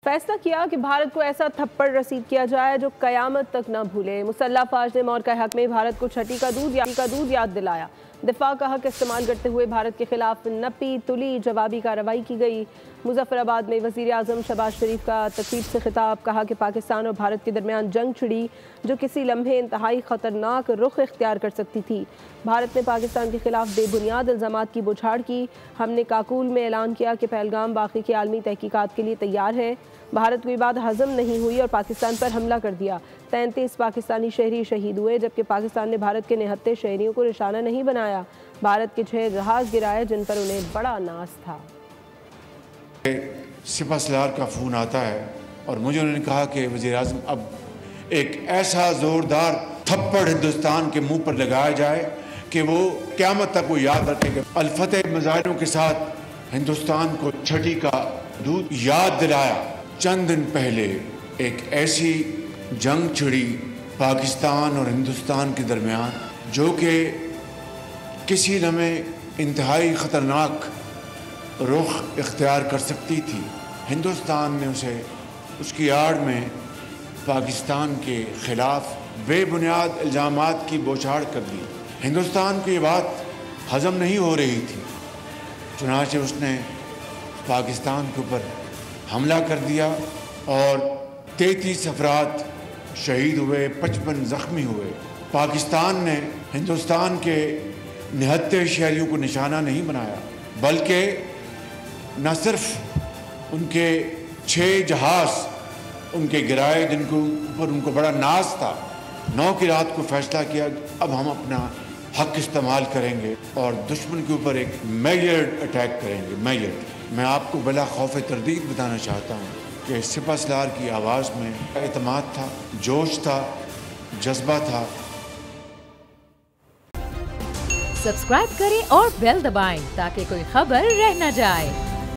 فیصلہ کیا کہ بھارت کو ایسا تھپڑ رسید کیا جائے جو قیامت تک نہ بھولے۔ مسلح فوج نے مور کے حق میں بھارت کو چھٹی کا دودھ یاد دلایا۔ دفاع کا حق استعمال کرتے ہوئے بھارت کے خلاف نپی تلی جوابی کارروائی کی گئی۔ مظفر آباد میں وزیر اعظم شہباز شریف کا تقریب سے خطاب، کہا کہ پاکستان اور بھارت کے درمیان جنگ چھڑی جو کسی لمحے انتہائی خطرناک رخ اختیار کر سکتی تھی۔ بھارت نے پاکستان کے خلاف بے بنیاد الزامات کی بوچھاڑ کی۔ ہم نے کاکول میں اعلان کیا کہ پہلگام واقعے کی عالمی تحقیقات کے لیے تیار ہے۔ بھارت کو یہ بات ہضم نہیں ہوئی اور پاکستان پر حملہ کر دیا۔ 33 پاکستانی شہری شہید ہوئے جبکہ پاکستان نے بھارت کے 69 شہریوں کو نشانہ نہیں بنایا۔ بھارت کے 6 جہاز گرائے جن پر انہیں بڑا ناز تھا۔ سپہ سالار کا فون آتا ہے اور مجھے انہوں نے کہا کہ وزیر اعظم اب ایک ایسا زوردار تھپڑ ہندوستان کے منہ پر لگایا جائے کہ وہ قیامت تک وہ یاد رکھے گا۔ الفتح مظاہروں کے ساتھ ہندوستان کو چھٹی کا دودھ یاد دلایا۔ چند دن پہلے ایک ایسی جنگ چھڑی پاکستان اور ہندوستان کے درمیان جو کہ کسی لمحے انتہائی خطرناک رخ اختیار کر سکتی تھی۔ ہندوستان نے اس کی آڑ میں پاکستان کے خلاف بے بنیاد الزامات کی بوچھاڑ کر دی۔ ہندوستان کو یہ بات ہضم نہیں ہو رہی تھی، چنانچہ اس نے پاکستان کے اوپر حملہ کر دیا اور 33 افراد شہید ہوئے، 55 زخمی ہوئے۔ پاکستان نے ہندوستان کے 69 شہریوں کو نشانہ نہیں بنایا بلکہ نہ صرف ان کے 6 جہاز ان کے گرائے جن کو اوپر ان کو بڑا ناز تھا۔ 9 کی رات کو فیصلہ کیا اب ہم اپنا حق استعمال کریں گے اور دشمن کے اوپر ایک میجرڈ اٹیک کریں گے۔ میں آپ کو بلا خوف تردید بتانا چاہتا ہوں کہ سپہ سالار کی آواز میں اعتماد تھا، جوش تھا، جذبہ تھا۔ سبسکرائب کریں اور بیل دبائیں تاکہ کوئی خبر رہ نہ جائے۔